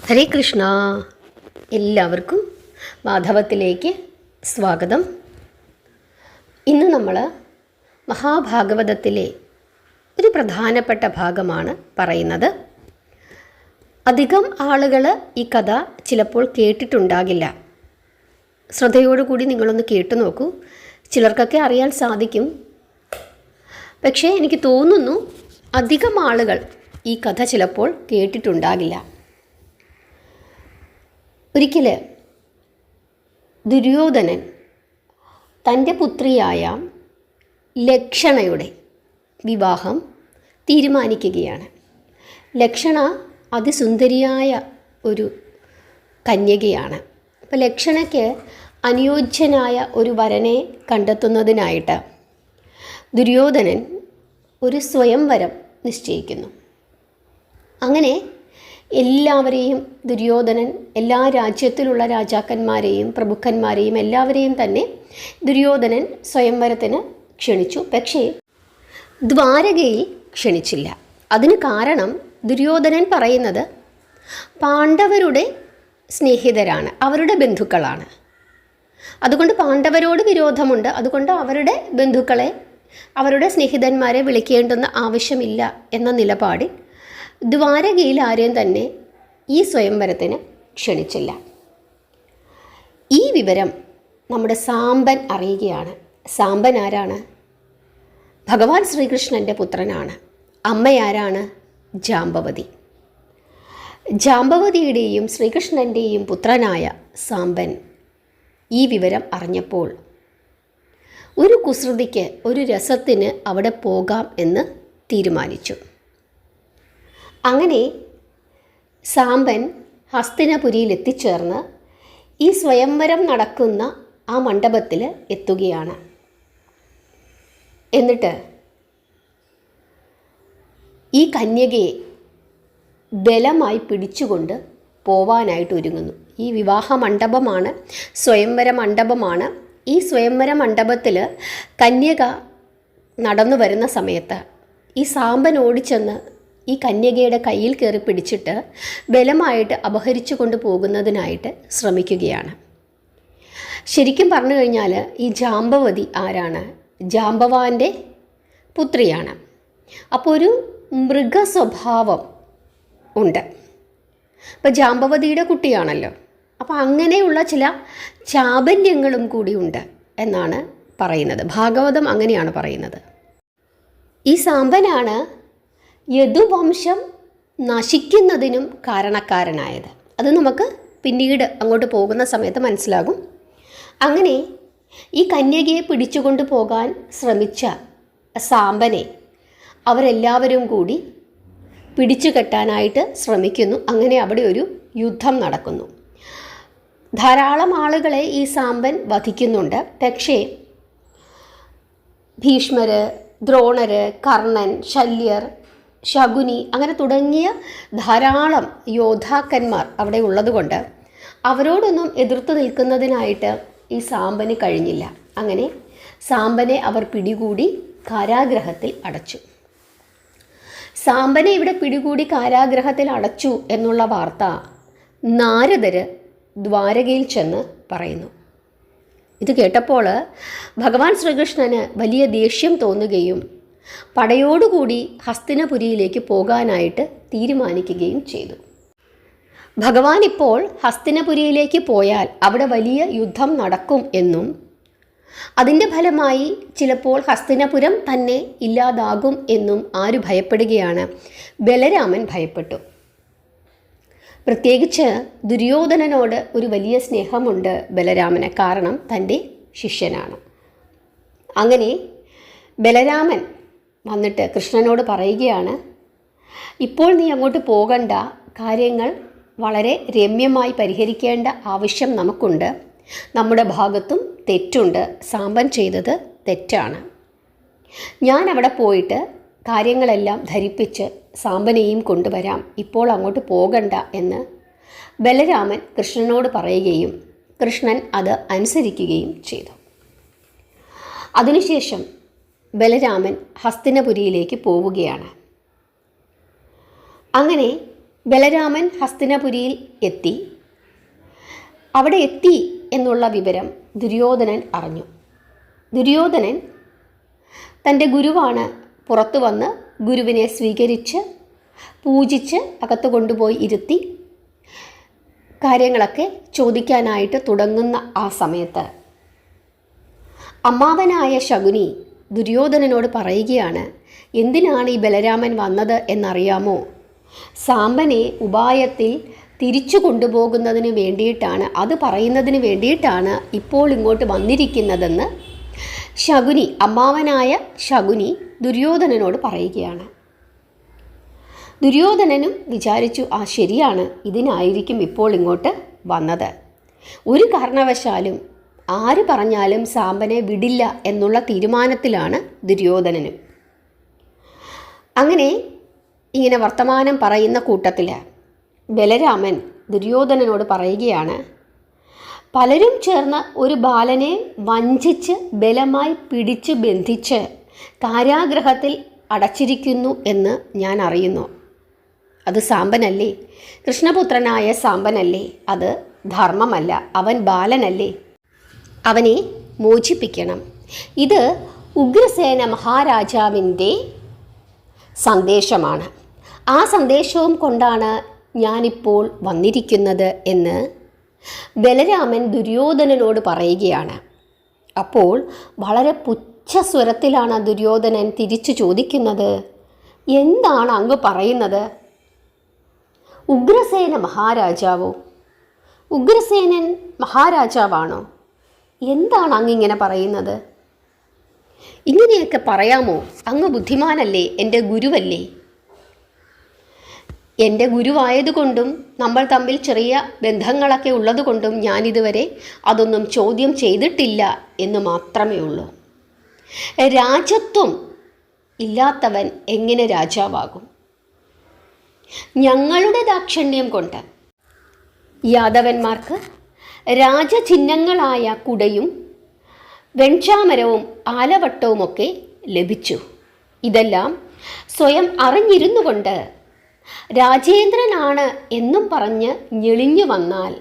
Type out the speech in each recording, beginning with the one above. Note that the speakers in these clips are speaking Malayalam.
ഹരേ കൃഷ്ണ. എല്ലാവർക്കും മാധവത്തിലേക്ക് സ്വാഗതം. ഇന്ന് നമ്മൾ മഹാഭാഗവതത്തിലെ ഒരു പ്രധാനപ്പെട്ട ഭാഗമാണ് പറയുന്നത്. അധികം ആളുകൾ ഈ കഥ ചിലപ്പോൾ കേട്ടിട്ടുണ്ടാകില്ല. ശ്രദ്ധയോടുകൂടി നിങ്ങളൊന്ന് കേട്ടു നോക്കൂ. ചിലർക്കൊക്കെ അറിയാൻ സാധിക്കും. പക്ഷേ എനിക്ക് തോന്നുന്നു അധികം ആളുകൾ ഈ കഥ ചിലപ്പോൾ കേട്ടിട്ടുണ്ടാകില്ല. ഒരിക്കൽ ദുര്യോധനൻ തൻ്റെ പുത്രിയായ ലക്ഷണയുടെ വിവാഹം തീരുമാനിക്കുകയാണ്. ലക്ഷണ അതിസുന്ദരിയായ ഒരു കന്യകയാണ്. അപ്പോൾ ലക്ഷണയ്ക്ക് അനുയോജ്യനായ ഒരു വരനെ കണ്ടെത്തുന്നതിനായിട്ട് ദുര്യോധനൻ ഒരു സ്വയംവരം നിശ്ചയിക്കുന്നു. അങ്ങനെ എല്ലാവരെയും ദുര്യോധനൻ എല്ലാ രാജ്യത്തിലുള്ള രാജാക്കന്മാരെയും പ്രഭുക്കന്മാരെയും എല്ലാവരെയും തന്നെ ദുര്യോധനൻ സ്വയംവരത്തിന് ക്ഷണിച്ചു. പക്ഷേ ദ്വാരകയിൽ ക്ഷണിച്ചില്ല. അതിന് കാരണം ദുര്യോധനൻ പറയുന്നത് പാണ്ഡവരുടെ സ്നേഹിതരാണ്, അവരുടെ ബന്ധുക്കളാണ്. അതുകൊണ്ട് പാണ്ഡവരോട് വിരോധമുണ്ട്. അതുകൊണ്ട് അവരുടെ ബന്ധുക്കളെ, അവരുടെ സ്നേഹിതന്മാരെ വിളിക്കേണ്ടുന്ന ആവശ്യമില്ല എന്ന നിലപാടിൽ ദ്വാരകയിൽ ആരെയും തന്നെ ഈ സ്വയംവരത്തിന് ക്ഷണിച്ചില്ല. ഈ വിവരം നമ്മുടെ സാമ്പൻ അറിയുകയാണ്. സാമ്പൻ ആരാണ്? ഭഗവാൻ ശ്രീകൃഷ്ണൻ്റെ പുത്രനാണ്. അമ്മയാരാണ്? ജാംബവതി. ജാംബവതിയുടെയും ശ്രീകൃഷ്ണൻ്റെയും പുത്രനായ സാമ്പൻ ഈ വിവരം അറിഞ്ഞപ്പോൾ ഒരു കുസൃതിക്ക്, ഒരു രസത്തിന് അവിടെ പോകാം എന്ന് തീരുമാനിച്ചു. അങ്ങനെ സാമ്പൻ ഹസ്തിനപുരിയിൽ എത്തിച്ചേർന്ന് ഈ സ്വയംവരം നടക്കുന്ന ആ മണ്ഡപത്തിൽ എത്തുകയാണ്. എന്നിട്ട് ഈ കന്യകയെ ബലമായി പിടിച്ചുകൊണ്ട് പോവാനായിട്ട് ഒരുങ്ങുന്നു. ഈ വിവാഹ മണ്ഡപമാണ്, സ്വയംവര മണ്ഡപമാണ്. ഈ സ്വയംവര മണ്ഡപത്തിൽ കന്യക നടന്നു വരുന്ന സമയത്ത് ഈ സാമ്പൻ ഓടിച്ചെന്ന് ഈ കന്യകയുടെ കയ്യിൽ കയറി പിടിച്ചിട്ട് ബലമായിട്ട് അപഹരിച്ചു കൊണ്ട് പോകുന്നതിനായിട്ട് ശ്രമിക്കുകയാണ്. ശരിക്കും പറഞ്ഞു കഴിഞ്ഞാൽ ഈ ജാംബവതി ആരാണ്? ജാംബവാൻ്റെ പുത്രിയാണ്. അപ്പോൾ ഒരു മൃഗസ്വഭാവം ഉണ്ട്. അപ്പോൾ ജാംബവതിയുടെ കുട്ടിയാണല്ലോ. അപ്പോൾ അങ്ങനെയുള്ള ചില ചാബല്യങ്ങളും കൂടിയുണ്ട് എന്നാണ് പറയുന്നത്. ഭാഗവതം അങ്ങനെയാണ് പറയുന്നത്. ഈ സാമ്പനാണ് യദുവംശം നശിക്കുന്നതിനും കാരണക്കാരനായത്. അത് നമുക്ക് പിന്നീട് അങ്ങോട്ട് പോകുന്ന സമയത്ത് മനസ്സിലാകും. അങ്ങനെ ഈ കന്യകയെ പിടിച്ചുകൊണ്ട് പോകാൻ ശ്രമിച്ച സാമ്പനെ അവരെല്ലാവരും കൂടി പിടിച്ചു കെട്ടാനായിട്ട് ശ്രമിക്കുന്നു. അങ്ങനെ അവിടെ ഒരു യുദ്ധം നടക്കുന്നു. ധാരാളം ആളുകളെ ഈ സാമ്പൻ വധിക്കുന്നുണ്ട്. പക്ഷേ ഭീഷ്മർ, ദ്രോണർ, കർണൻ, ശല്യർ, ശകുനി അങ്ങനെ തുടങ്ങിയ ധാരാളം യോദ്ധാക്കന്മാർ അവിടെ ഉള്ളതുകൊണ്ട് അവരോടൊന്നും എതിർത്ത് നിൽക്കുന്നതിനായിട്ട് ഈ സാമ്പന് കഴിഞ്ഞില്ല. അങ്ങനെ സാമ്പനെ അവർ പിടികൂടി കാരാഗ്രഹത്തിൽ അടച്ചു. സാമ്പനെ ഇവിടെ പിടികൂടി കാരാഗ്രഹത്തിൽ അടച്ചു എന്നുള്ള വാർത്ത നാരദർ ദ്വാരകയിൽ ചെന്ന് പറയുന്നു. ഇത് കേട്ടപ്പോൾ ഭഗവാൻ ശ്രീകൃഷ്ണന് വലിയ ദേഷ്യം തോന്നുകയും പടയോടുകൂടി ഹസ്തിനപുരിയിലേക്ക് പോകാനായിട്ട് തീരുമാനിക്കുകയും ചെയ്തു. ഭഗവാൻ ഇപ്പോൾ ഹസ്തിനപുരിയിലേക്ക് പോയാൽ അവിടെ വലിയ യുദ്ധം നടക്കും എന്നും അതിൻ്റെ ഫലമായി ചിലപ്പോൾ ഹസ്തിനപുരം തന്നെ ഇല്ലാതാകും എന്നും ആര് ഭയപ്പെടുകയാണ്? ബലരാമൻ ഭയപ്പെട്ടു. പ്രത്യേകിച്ച് ദുര്യോധനനോട് ഒരു വലിയ സ്നേഹമുണ്ട് ബലരാമന്. കാരണം തൻ്റെ ശിഷ്യനാണ്. അങ്ങനെ ബലരാമൻ വന്നിട്ട് കൃഷ്ണനോട് പറയുകയാണ്, ഇപ്പോൾ നീ അങ്ങോട്ട് പോകണ്ട, കാര്യങ്ങൾ വളരെ രമ്യമായി പരിഹരിക്കേണ്ട ആവശ്യം നമുക്കുണ്ട്. നമ്മുടെ ഭാഗത്തും തെറ്റുണ്ട്, സാമ്പൻ ചെയ്തത് തെറ്റാണ്. ഞാൻ അവിടെ പോയിട്ട് കാര്യങ്ങളെല്ലാം ധരിപ്പിച്ച് സാമ്പനെയും കൊണ്ടുവരാം, ഇപ്പോൾ അങ്ങോട്ട് പോകണ്ട എന്ന് ബലരാമൻ കൃഷ്ണനോട് പറയുകയും കൃഷ്ണൻ അത് അനുസരിക്കുകയും ചെയ്തു. അതിനുശേഷം ബലരാമൻ ഹസ്തിനപുരിയിലേക്ക് പോവുകയാണ്. അങ്ങനെ ബലരാമൻ ഹസ്തിനപുരിയിൽ എത്തി. അവിടെ എത്തി എന്നുള്ള വിവരം ദുര്യോധനൻ അറിഞ്ഞു. ദുര്യോധനൻ തൻ്റെ ഗുരുവാണ് പുറത്തു വന്ന് ഗുരുവിനെ സ്വീകരിച്ച് പൂജിച്ച് അകത്ത് കൊണ്ടുപോയി ഇരുത്തി കാര്യങ്ങളൊക്കെ ചോദിക്കാനായിട്ട് തുടങ്ങുന്ന ആ സമയത്ത് അമ്മാവനായ ശകുനി ദുര്യോധനനോട് പറയുകയാണ്, എന്തിനാണ് ഈ ബലരാമൻ വന്നത് എന്നറിയാമോ? സാമ്പനെ ഉപായത്തിൽ തിരിച്ചു കൊണ്ടുപോകുന്നതിന് വേണ്ടിയിട്ടാണ്, അത് പറയുന്നതിന് വേണ്ടിയിട്ടാണ് ഇപ്പോൾ ഇങ്ങോട്ട് വന്നിരിക്കുന്നതെന്ന് ശകുനി, അമ്മാവനായ ശകുനി ദുര്യോധനനോട് പറയുകയാണ്. ദുര്യോധനനും വിചാരിച്ചു, ആ ശരിയാണ്, ഇതിനായിരിക്കും ഇപ്പോൾ ഇങ്ങോട്ട് വന്നത്. ഒരു കാരണവശാലും ആര് പറഞ്ഞാലും സാമ്പനെ വിടില്ല എന്നുള്ള തീരുമാനത്തിലാണ് ദുര്യോധനനും. അങ്ങനെ ഇങ്ങനെ വർത്തമാനം പറയുന്ന കൂട്ടത്തിൽ ബലരാമൻ ദുര്യോധനനോട് പറയുകയാണ്, പലരും ചേർന്ന് ഒരു ബാലനെ വഞ്ചിച്ച് ബലമായി പിടിച്ച് ബന്ധിച്ച് കാരാഗൃഹത്തിൽ അടച്ചിരിക്കുന്നു എന്ന് ഞാൻ അറിയുന്നു. അത് സാമ്പനല്ലേ? കൃഷ്ണപുത്രനായ സാമ്പനല്ലേ? അത് ധർമ്മമല്ല, അവൻ ബാലനല്ലേ? അവനെ മോചിപ്പിക്കണം. ഇത് ഉഗ്രസേന മഹാരാജാവിൻ്റെ സന്ദേശമാണ്. ആ സന്ദേശവും കൊണ്ടാണ് ഞാനിപ്പോൾ വന്നിരിക്കുന്നത് എന്ന് ബലരാമൻ ദുര്യോധനനോട് പറയുകയാണ്. അപ്പോൾ വളരെ പുച്ഛസ്വരത്തിലാണ് ദുര്യോധനൻ തിരിച്ചു ചോദിക്കുന്നത്, എന്താണ് അങ്ങ് പറയുന്നത്? ഉഗ്രസേന മഹാരാജാവോ? ഉഗ്രസേനൻ മഹാരാജാവാണോ? എന്താണ് അങ്ങിങ്ങനെ പറയുന്നത്? ഇങ്ങനെയൊക്കെ പറയാമോ? അങ്ങ് ബുദ്ധിമാനല്ലേ, എൻ്റെ ഗുരുവല്ലേ? എൻ്റെ ഗുരുവായതുകൊണ്ടും നമ്മൾ തമ്മിൽ ചെറിയ ബന്ധങ്ങളൊക്കെ ഉള്ളതുകൊണ്ടും ഞാനിതുവരെ അതൊന്നും ചോദ്യം ചെയ്തിട്ടില്ല എന്ന് മാത്രമേ ഉള്ളൂ. രാജത്വം ഇല്ലാത്തവൻ എങ്ങനെ രാജാവാകും? ഞങ്ങളുടെ ദാക്ഷിണ്യം കൊണ്ട് യാദവന്മാർക്ക് രാജചിഹ്നങ്ങളായ കുടയും വെൺചാമരവും ആലവട്ടവുമൊക്കെ ലഭിച്ചു. ഇതെല്ലാം സ്വയം അറിഞ്ഞിരുന്നു കൊണ്ട് രാജേന്ദ്രനാണ് എന്നും പറഞ്ഞ് ഞെളിഞ്ഞു വന്നാൽ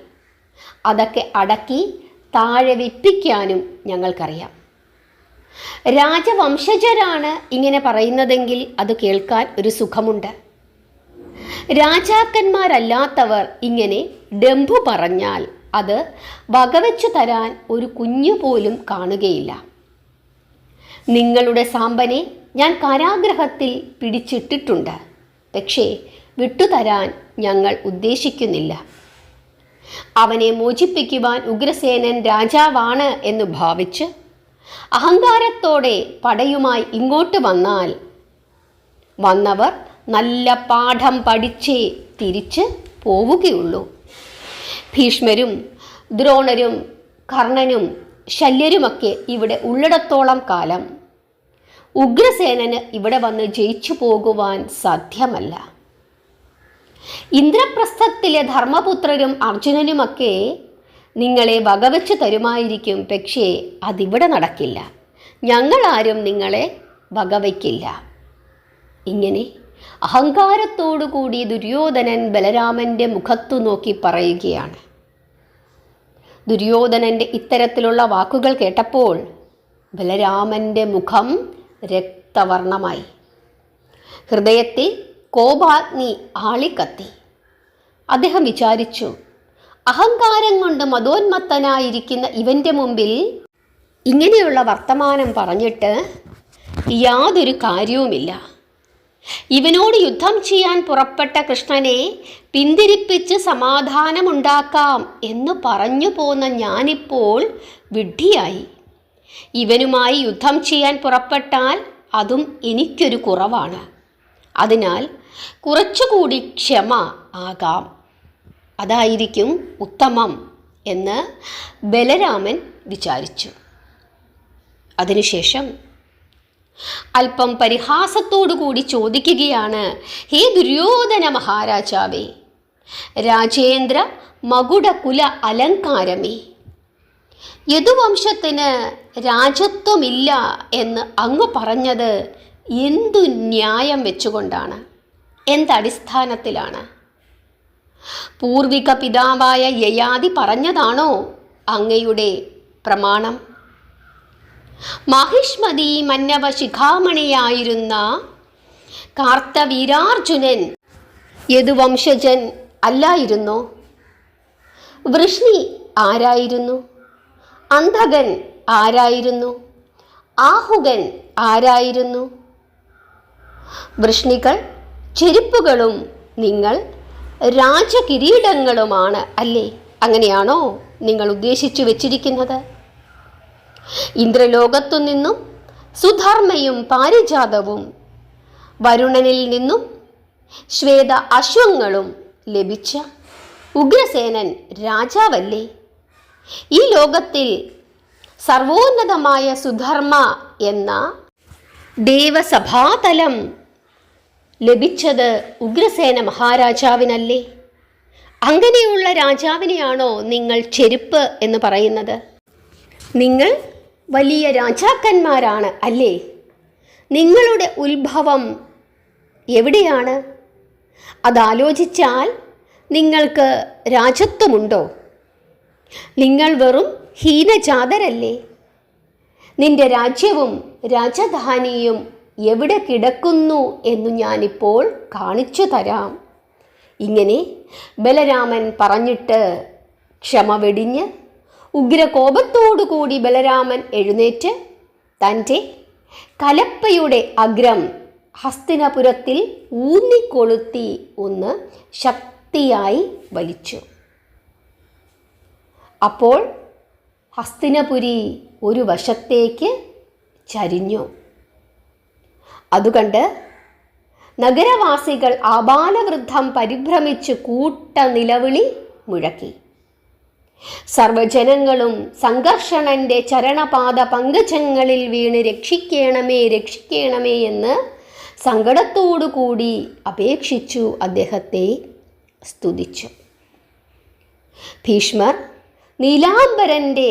അതൊക്കെ അടക്കി താഴെ വിപ്പിക്കാനും ഞങ്ങൾക്കറിയാം. രാജവംശജരാണ് ഇങ്ങനെ പറയുന്നതെങ്കിൽ അത് കേൾക്കാൻ ഒരു സുഖമുണ്ട്. രാജാക്കന്മാരല്ലാത്തവർ ഇങ്ങനെ ഡംഭു പറഞ്ഞാൽ അത് വകവെച്ചു തരാൻ ഒരു കുഞ്ഞു പോലും കാണുകയില്ല. നിങ്ങളുടെ സാമ്പനെ ഞാൻ കാരാഗൃഹത്തിൽ പിടിച്ചിട്ടിട്ടുണ്ട്, പക്ഷേ വിട്ടുതരാൻ ഞങ്ങൾ ഉദ്ദേശിക്കുന്നില്ല. അവനെ മോചിപ്പിക്കുവാൻ ഉഗ്രസേനൻ രാജാവാണ് എന്ന് ഭാവിച്ച് അഹങ്കാരത്തോടെ പടയുമായി ഇങ്ങോട്ട് വന്നാൽ വന്നവർ നല്ല പാഠം പഠിച്ചേ തിരിച്ച് പോവുകയുള്ളൂ. ഭീഷ്മരും ദ്രോണരും കർണനും ശല്യരുമൊക്കെ ഇവിടെ ഉള്ളിടത്തോളം കാലം ഉഗ്രസേനന് ഇവിടെ വന്ന് ജയിച്ചു പോകുവാൻ സാധ്യമല്ല. ഇന്ദ്രപ്രസ്ഥത്തിലെ ധർമ്മപുത്രരും അർജുനനുമൊക്കെ നിങ്ങളെ വകവെച്ച് തരുമായിരിക്കും, പക്ഷേ അതിവിടെ നടക്കില്ല. ഞങ്ങളാരും നിങ്ങളെ വകവയ്ക്കില്ല. ഇങ്ങനെ അഹങ്കാരത്തോടുകൂടി ദുര്യോധനൻ ബലരാമൻ്റെ മുഖത്തു നോക്കി പറയുകയാണ്. ദുര്യോധനൻ്റെ ഇത്തരത്തിലുള്ള വാക്കുകൾ കേട്ടപ്പോൾ ബലരാമൻ്റെ മുഖം രക്തവർണമായി. ഹൃദയത്തിൽ കോപാഗ്നി ആളിക്കത്തി. അദ്ദേഹം വിചാരിച്ചു, അഹങ്കാരം കൊണ്ട് മതോന്മത്തനായിരിക്കുന്ന ഇവൻ്റെ മുമ്പിൽ ഇങ്ങനെയുള്ള വർത്തമാനം പറഞ്ഞിട്ട് യാതൊരു കാര്യവുമില്ല. ഇവനോട് യുദ്ധം ചെയ്യാൻ പുറപ്പെട്ട കൃഷ്ണനെ പിന്തിരിപ്പിച്ച് സമാധാനമുണ്ടാക്കാം എന്ന് പറഞ്ഞു പോന്ന ഞാനിപ്പോൾ വിഡ്ഢിയായി. ഇവനുമായി യുദ്ധം ചെയ്യാൻ പുറപ്പെട്ടാൽ അതും എനിക്കൊരു കുറവാണ്. അതിനാൽ കുറച്ചുകൂടി ക്ഷമ ആകാം, അതായിരിക്കും ഉത്തമം എന്ന് ബലരാമൻ വിചാരിച്ചു. അതിനുശേഷം അല്പം പരിഹാസത്തോടുകൂടി ചോദിക്കുകയാണ്, ഹേ ദുര്യോധന മഹാരാജാവേ, രാജേന്ദ്ര മകുടകുല അലങ്കാരമേ, യദുവംശത്തിന് രാജത്വമില്ല എന്ന് അങ്ങ് പറഞ്ഞത് എന്തു ന്യായം വെച്ചുകൊണ്ടാണ്? എന്തടിസ്ഥാനത്തിലാണ്? പൂർവിക പിതാവായ യയാതി പറഞ്ഞതാണോ അങ്ങയുടെ പ്രമാണം? മാഹിഷ്മതി മന്നവ ശിഖാമണിയായിരുന്ന കാർത്തവീരാർജുനൻ യദുവംശജൻ അല്ലായിരുന്നോ? വൃഷ്ണി ആരായിരുന്നു? അന്ധകൻ ആരായിരുന്നു? ആഹുകൻ ആരായിരുന്നു? വൃഷ്ണികൾ ചെരുപ്പുകളും നിങ്ങൾ രാജകിരീടങ്ങളുമാണ് അല്ലേ? അങ്ങനെയാണോ നിങ്ങൾ ഉദ്ദേശിച്ചു വച്ചിരിക്കുന്നത്? ഇന്ദ്രലോകത്തു നിന്നും സുധർമ്മയും പാരിജാതവും വരുണനിൽ നിന്നും ശ്വേത അശ്വങ്ങളും ലഭിച്ച ഉഗ്രസേനൻ രാജാവല്ലേ? ഈ ലോകത്തിൽ സർവോന്നതമായ സുധർമ്മ എന്ന ദേവസഭാതലം ലഭിച്ചത് ഉഗ്രസേന മഹാരാജാവിനല്ലേ? അങ്ങനെയുള്ള രാജാവിനെയാണോ നിങ്ങൾ ചെരുപ്പ് എന്ന് പറയുന്നത്? നിങ്ങൾ വലിയ രാജാക്കന്മാരാണ് അല്ലേ? നിങ്ങളുടെ ഉത്ഭവം എവിടെയാണ്? അതാലോചിച്ചാൽ നിങ്ങൾക്ക് രാജത്വമുണ്ടോ? നിങ്ങൾ വെറും ഹീനജാതരല്ലേ? നിന്റെ രാജ്യവും രാജധാനിയും എവിടെ കിടക്കുന്നു എന്നു ഞാനിപ്പോൾ കാണിച്ചു തരാം. ഇങ്ങനെ ബലരാമൻ പറഞ്ഞിട്ട് ക്ഷമ വെടിഞ്ഞ് ഉഗ്രകോപത്തോടുകൂടി ബലരാമൻ എഴുന്നേറ്റ് തൻ്റെ കലപ്പയുടെ അഗ്രം ഹസ്തിനപുരത്തിൽ ഊന്നിക്കൊളുത്തി ഒന്ന് ശക്തിയായി വലിച്ചു. അപ്പോൾ ഹസ്തിനപുരി ഒരു വശത്തേക്ക് ചരിഞ്ഞു. അതുകണ്ട് നഗരവാസികൾ ആബാലവൃദ്ധം പരിഭ്രമിച്ച് കൂട്ട നിലവിളി മുഴക്കി. സർവജനങ്ങളും സംഘർഷണന്റെ ചരണപാദ പങ്കജങ്ങളിൽ വീണ് രക്ഷിക്കണമേ രക്ഷിക്കണമേ എന്ന് സങ്കടത്തോടു കൂടി അപേക്ഷിച്ചു, അദ്ദേഹത്തെ സ്തുതിച്ചു. ഭീഷ്മർ നീലാംബരൻ്റെ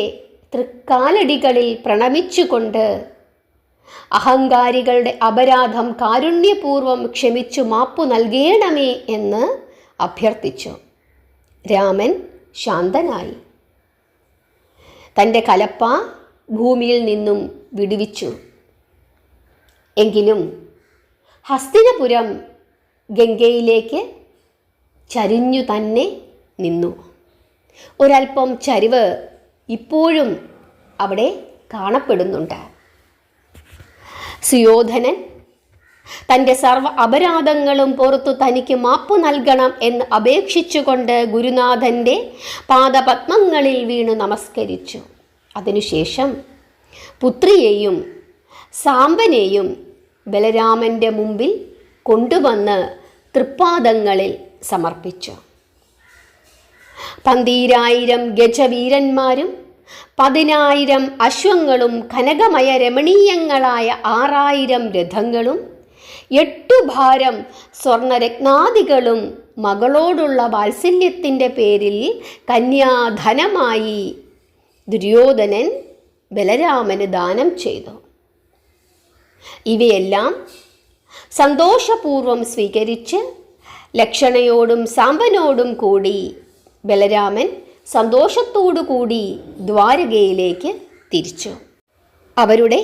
തൃക്കാലടികളിൽ പ്രണമിച്ചുകൊണ്ട് അഹങ്കാരികളുടെ അപരാധം കാരുണ്യപൂർവം ക്ഷമിച്ചു മാപ്പു നൽകണമേ എന്ന് അഭ്യർത്ഥിച്ചു. രാമൻ ശാന്തനായി. തൻ്റെ കലപ്പ ഭൂമിയിൽ നിന്നും വിടുവിച്ചു. എങ്കിലും ഹസ്തിനപുരം ഗംഗയിലേക്ക് ചരിഞ്ഞു തന്നെ നിന്നു. ഒരൽപ്പം ചരിവ് ഇപ്പോഴും അവിടെ കാണപ്പെടുന്നുണ്ട്. സുയോധനൻ തൻ്റെ സർവ്വ അപരാധങ്ങളും പുറത്തു തനിക്ക് മാപ്പു നൽകണം എന്ന് അപേക്ഷിച്ചുകൊണ്ട് ഗുരുനാഥൻ്റെ പാദപത്മങ്ങളിൽ വീണു നമസ്കരിച്ചു. അതിനുശേഷം പുത്രിയെയും സാമ്പനെയും ബലരാമൻ്റെ മുമ്പിൽ കൊണ്ടുവന്ന് തൃപ്പാദങ്ങളിൽ സമർപ്പിച്ചു. 12,000 ഗജവീരന്മാരും 10,000 അശ്വങ്ങളും കനകമയ രമണീയങ്ങളായ 6,000 രഥങ്ങളും 8 ഭാരം സ്വർണരത്നാദികളും മകളോടുള്ള വാത്സല്യത്തിൻ്റെ പേരിൽ കന്യാധനമായി ദുര്യോധനൻ ബലരാമന് ദാനം ചെയ്തു. ഇവയെല്ലാം സന്തോഷപൂർവം സ്വീകരിച്ച് ലക്ഷണയോടും സാമ്പനോടും കൂടി ബലരാമൻ സന്തോഷത്തോടുകൂടി ദ്വാരകയിലേക്ക് തിരിച്ചു. അവരുടെ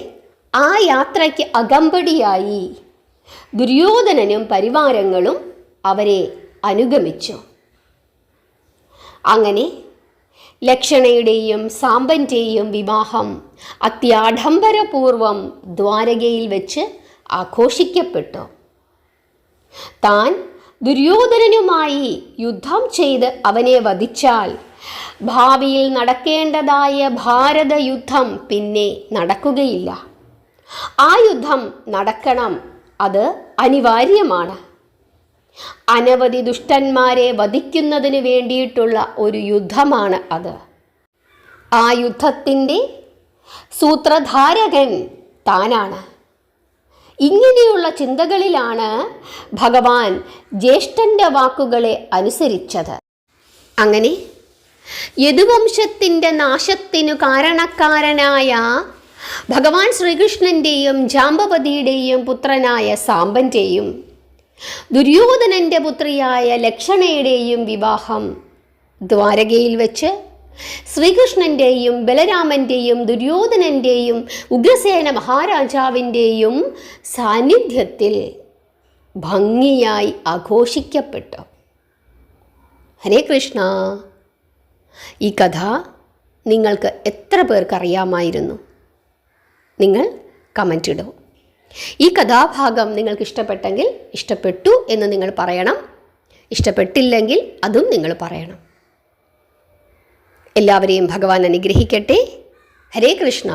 ആ യാത്രയ്ക്ക് അകമ്പടിയായി ദുര്യോധനനും പരിവാരങ്ങളും അവരെ അനുഗമിച്ചു. അങ്ങനെ ലക്ഷണയുടെയും സാമ്പൻ്റെയും വിവാഹം അത്യാഡംബരപൂർവം ദ്വാരകയിൽ വെച്ച് ആഘോഷിക്കപ്പെട്ടു. താൻ ദുര്യോധനനുമായി യുദ്ധം ചെയ്ത് അവനെ വധിച്ചാൽ ഭാവിയിൽ നടക്കേണ്ടതായ ഭാരതയുദ്ധം പിന്നെ നടക്കുകയില്ല. ആ യുദ്ധം നടക്കണം, അത് അനിവാര്യമാണ്. അനവധി ദുഷ്ടന്മാരെ വധിക്കുന്നതിന് വേണ്ടിയിട്ടുള്ള ഒരു യുദ്ധമാണ് അത്. ആ യുദ്ധത്തിൻ്റെ സൂത്രധാരകൻ താനാണ്. ഇങ്ങനെയുള്ള ചിന്തകളിലാണ് ഭഗവാൻ ജ്യേഷ്ഠൻ്റെ വാക്കുകളെ അനുസരിച്ചത്. അങ്ങനെ യദുവംശത്തിൻ്റെ നാശത്തിനു കാരണക്കാരനായ ഭഗവാൻ ശ്രീകൃഷ്ണൻ്റെയും ജാമ്പവതിയുടെയും പുത്രനായ സാമ്പൻ്റെയും ദുര്യോധനൻ്റെ പുത്രിയായ ലക്ഷണയുടെയും വിവാഹം ദ്വാരകയിൽ വെച്ച് ശ്രീകൃഷ്ണൻ്റെയും ബലരാമൻ്റെയും ദുര്യോധനൻ്റെയും ഉഗ്രസേന മഹാരാജാവിൻ്റെയും സാന്നിധ്യത്തിൽ ഭംഗിയായി ആഘോഷിക്കപ്പെട്ടു. ഹരേ കൃഷ്ണ. ഈ കഥ നിങ്ങൾക്ക് എത്ര പേർക്കറിയാമായിരുന്നു? നിങ്ങൾ കമൻ്റ് ഇടൂ. ഈ കഥാഭാഗം നിങ്ങൾക്ക് ഇഷ്ടപ്പെട്ടെങ്കിൽ ഇഷ്ടപ്പെട്ടു എന്ന് നിങ്ങൾ പറയണം. ഇഷ്ടപ്പെട്ടില്ലെങ്കിൽ അതും നിങ്ങൾ പറയണം. എല്ലാവരെയും ഭഗവാൻ അനുഗ്രഹിക്കട്ടെ. ഹരേ കൃഷ്ണ.